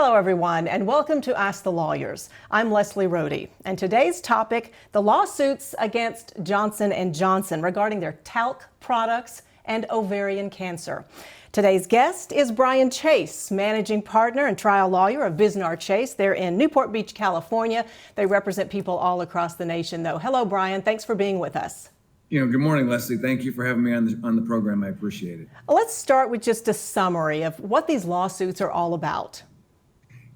Hello, everyone, and welcome to Ask the Lawyers. I'm Leslie Rohde, and today's topic, the lawsuits against Johnson & Johnson regarding their talc products and ovarian cancer. Today's guest is Brian Chase, managing partner and trial lawyer of Bisnar Chase. They're in Newport Beach, California. They represent people all across the nation, though. Hello, Brian. Thanks for being with us. Good morning, Leslie. Thank you for having me on the program. I appreciate it. Let's start with just a summary of what these lawsuits are all about.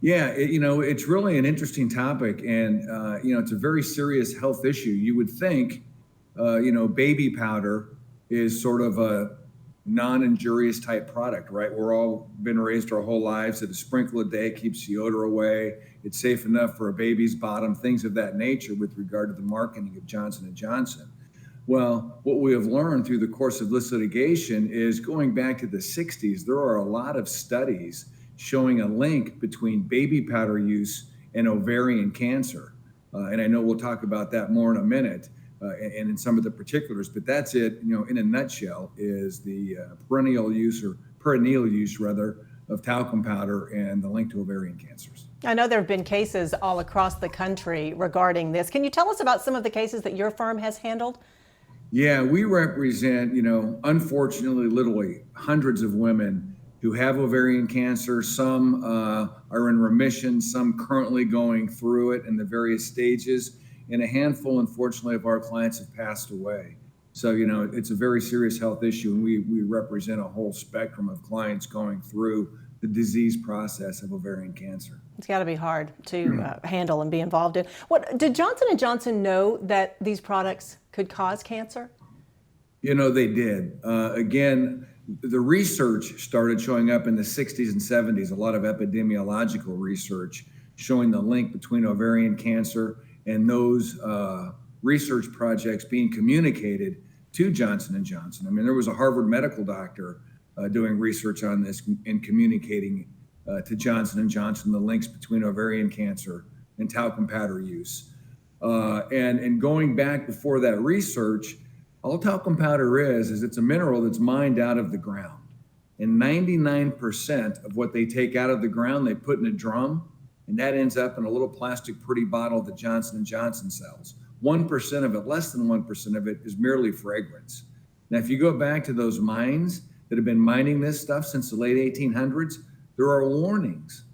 Yeah, it's really an interesting topic, and it's a very serious health issue. You would think, baby powder is sort of a non-injurious type product, right? We're all been raised our whole lives that a sprinkle a day keeps the odor away. It's safe enough for a baby's bottom, things of that nature with regard to the marketing of Johnson & Johnson. Well, what we have learned through the course of this litigation is going back to the 60s, there are a lot of studies showing a link between baby powder use and ovarian cancer. And I know we'll talk about that more in a minute and in some of the particulars, but that's it, in a nutshell, is the perennial use of talcum powder and the link to ovarian cancers. I know there have been cases all across the country regarding this. Can you tell us about some of the cases that your firm has handled? Yeah, we represent, unfortunately, literally hundreds of women who have ovarian cancer. Some are in remission, some currently going through it in the various stages, and a handful, unfortunately, of our clients have passed away. So, it's a very serious health issue, and we represent a whole spectrum of clients going through the disease process of ovarian cancer. It's got to be hard to handle and be involved in. Did Johnson & Johnson know that these products could cause cancer? They did. Again, the research started showing up in the 60s and 70s, a lot of epidemiological research showing the link between ovarian cancer and those research projects being communicated to Johnson & Johnson. I mean, there was a Harvard medical doctor doing research on this and communicating to Johnson & Johnson the links between ovarian cancer and talcum powder use. And going back before that research, all talcum powder is it's a mineral that's mined out of the ground. And 99% of what they take out of the ground, they put in a drum, and that ends up in a little plastic pretty bottle that Johnson & Johnson sells. 1% of it, less than 1% of it, is merely fragrance. Now, if you go back to those mines that have been mining this stuff since the late 1800s, there are warnings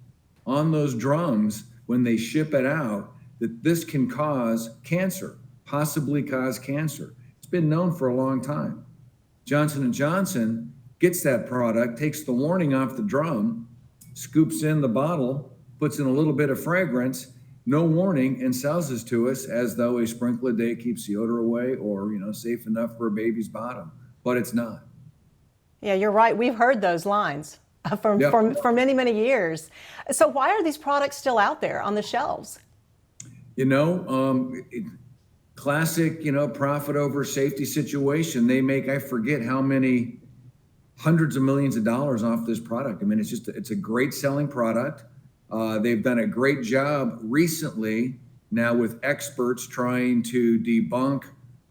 on those drums when they ship it out that this can cause cancer, possibly cause cancer. Been known for a long time. Johnson & Johnson gets that product, takes the warning off the drum, scoops in the bottle, puts in a little bit of fragrance, no warning, and sells this to us as though a sprinkle a day keeps the odor away or, safe enough for a baby's bottom, but it's not. Yeah, you're right. We've heard those lines for many, many years. So why are these products still out there on the shelves? Classic, profit over safety situation. They make, I forget how many hundreds of millions of dollars off this product. I mean, it's a great selling product. They've done a great job recently now with experts trying to debunk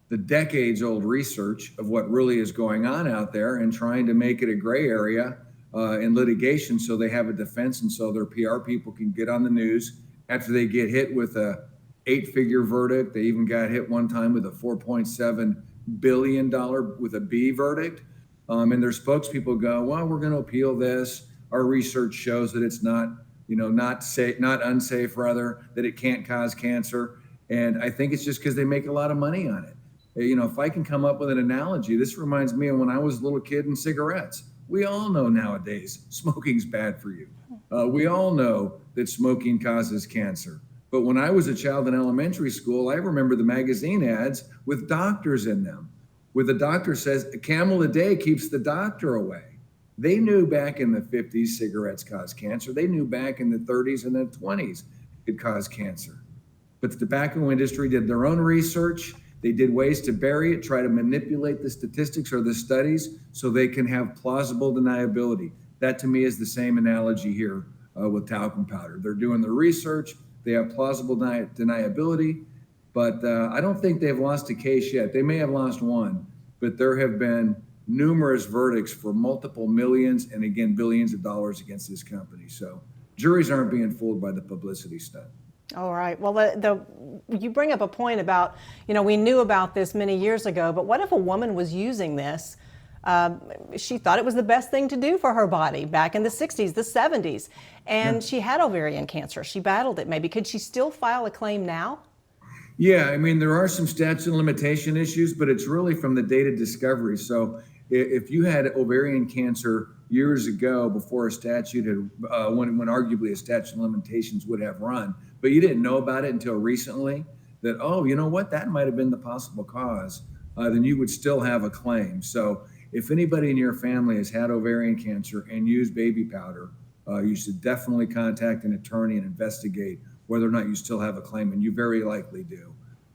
the decades old research of what really is going on out there and trying to make it a gray area in litigation so they have a defense and so their PR people can get on the news after they get hit with a 8-figure verdict. They even got hit one time with a $4.7 billion with a B verdict. And their spokespeople go, well, we're going to appeal this. Our research shows that it's not unsafe, that it can't cause cancer. And I think it's just because they make a lot of money on it. If I can come up with an analogy, this reminds me of when I was a little kid and cigarettes. We all know nowadays smoking's bad for you. We all know that smoking causes cancer. But when I was a child in elementary school, I remember the magazine ads with doctors in them, where the doctor says, a camel a day keeps the doctor away. They knew back in the 50s cigarettes caused cancer. They knew back in the 30s and the 20s it caused cancer. But the tobacco industry did their own research. They did ways to bury it, try to manipulate the statistics or the studies so they can have plausible deniability. That to me is the same analogy here with talcum powder. They're doing the research. They have plausible deniability, but I don't think they've lost a case yet. They may have lost one, but there have been numerous verdicts for multiple millions and again, billions of dollars against this company. So juries aren't being fooled by the publicity stunt. All right. Well, you bring up a point about, we knew about this many years ago, but what if a woman was using this? She thought it was the best thing to do for her body back in the 60s, the 70s, and she had ovarian cancer. She battled it maybe. Could she still file a claim now? Yeah, I mean, there are some statute of limitation issues, but it's really from the date of discovery. So if you had ovarian cancer years ago before a statute had, when arguably a statute of limitations would have run, but you didn't know about it until recently, that, oh, you know what, that might have been the possible cause, then you would still have a claim. So if anybody in your family has had ovarian cancer and used baby powder, you should definitely contact an attorney and investigate whether or not you still have a claim, and you very likely do.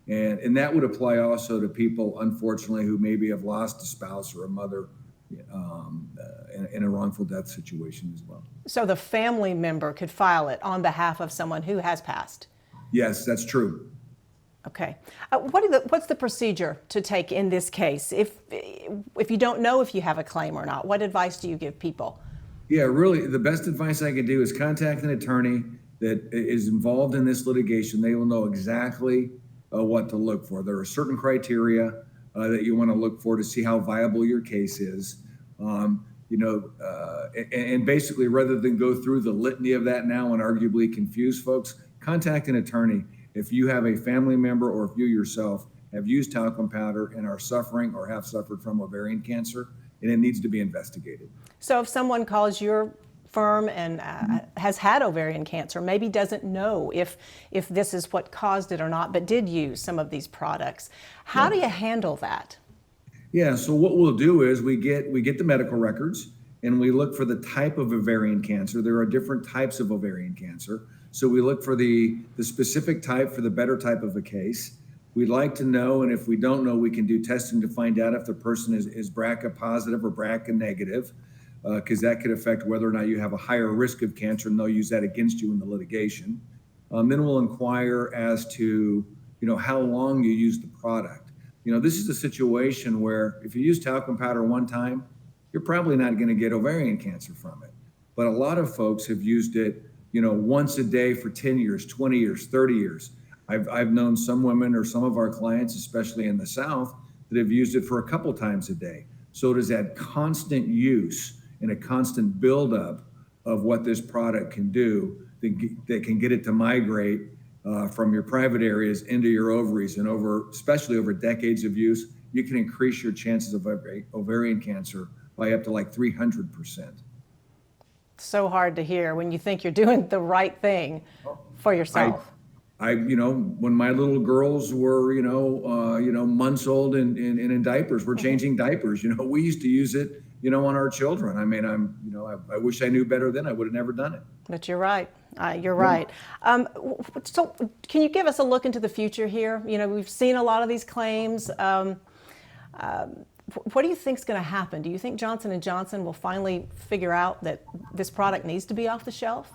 And that would apply also to people, unfortunately, who maybe have lost a spouse or a mother in a wrongful death situation as well. So the family member could file it on behalf of someone who has passed? Yes, that's true. Okay. What's the procedure to take in this case? If you don't know if you have a claim or not, what advice do you give people? Yeah, really, the best advice I could do is contact an attorney that is involved in this litigation. They will know exactly what to look for. There are certain criteria that you want to look for to see how viable your case is. And basically, rather than go through the litany of that now and arguably confuse folks, contact an attorney. If you have a family member or if you yourself have used talcum powder and are suffering or have suffered from ovarian cancer, and it needs to be investigated. So if someone calls your firm and has had ovarian cancer, maybe doesn't know if this is what caused it or not, but did use some of these products, how do you handle that? Yeah, so what we'll do is we get the medical records and we look for the type of ovarian cancer. There are different types of ovarian cancer. So we look for the specific type for the better type of a case. We'd like to know, and if we don't know, we can do testing to find out if the person is BRCA positive or BRCA negative, because that could affect whether or not you have a higher risk of cancer, and they'll use that against you in the litigation. Then we'll inquire as to, how long you use the product. This is a situation where if you use talcum powder one time, you're probably not going to get ovarian cancer from it. But a lot of folks have used it, once a day for 10 years, 20 years, 30 years. I've known some women or some of our clients, especially in the South, that have used it for a couple times a day. So it has had constant use and a constant buildup of what this product can do that can get it to migrate from your private areas into your ovaries. And especially over decades of use, you can increase your chances of ovarian cancer by up to like 300%. So hard to hear when you think you're doing the right thing for yourself. When my little girls were, months old and in diapers, we're changing diapers. We used to use it, on our children. I mean, I wish I knew better then. I would have never done it. But you're right. You're right. So can you give us a look into the future here? We've seen a lot of these claims. What do you think is going to happen? Do you think Johnson & Johnson will finally figure out that this product needs to be off the shelf?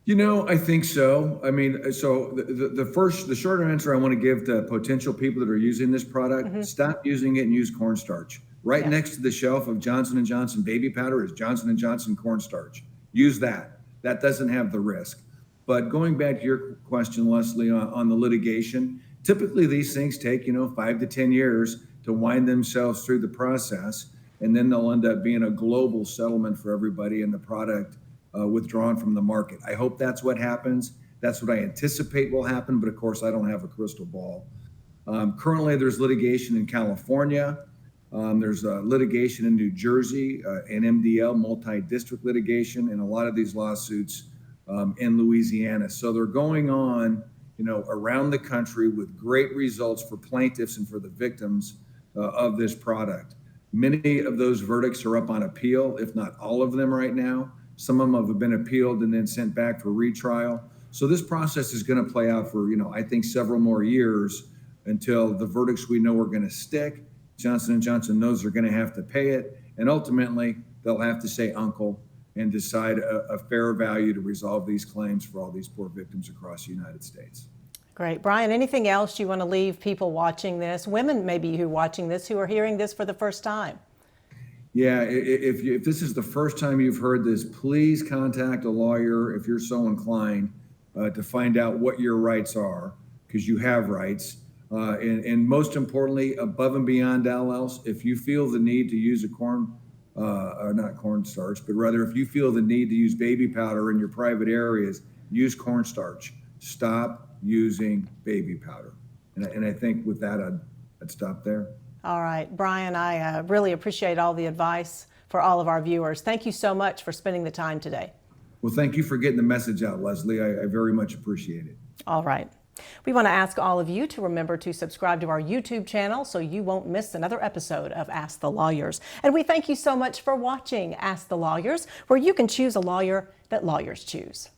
I think so. I mean, so the shorter answer I want to give to potential people that are using this product, stop using it and use cornstarch. Right next to the shelf of Johnson & Johnson baby powder is Johnson & Johnson cornstarch. Use that. That doesn't have the risk. But going back to your question, Leslie, on the litigation, typically these things take, 5 to 10 years to wind themselves through the process, and then they'll end up being a global settlement for everybody and the product withdrawn from the market. I hope that's what happens. That's what I anticipate will happen, but of course I don't have a crystal ball. Currently there's litigation in California. There's litigation in New Jersey, an MDL, multi-district litigation, and a lot of these lawsuits in Louisiana. So they're going on, around the country with great results for plaintiffs and for the victims of this product. Many of those verdicts are up on appeal, if not all of them right now. Some of them have been appealed and then sent back for retrial. So this process is going to play out for, I think several more years until the verdicts we know are going to stick. Johnson & Johnson knows they're going to have to pay it. And ultimately, they'll have to say uncle and decide a fair value to resolve these claims for all these poor victims across the United States. Great. Brian, anything else you want to leave people watching this, women maybe who are watching this, who are hearing this for the first time? Yeah, if this is the first time you've heard this, please contact a lawyer if you're so inclined to find out what your rights are, because you have rights. And most importantly, above and beyond all else, if you feel the need to use or not cornstarch, but rather if you feel the need to use baby powder in your private areas, use cornstarch. Stop using baby powder. And I think with that, I'd stop there. All right, Brian, I really appreciate all the advice for all of our viewers. Thank you so much for spending the time today. Well, thank you for getting the message out, Leslie. I very much appreciate it. All right. We want to ask all of you to remember to subscribe to our YouTube channel so you won't miss another episode of Ask the Lawyers. And we thank you so much for watching Ask the Lawyers, where you can choose a lawyer that lawyers choose.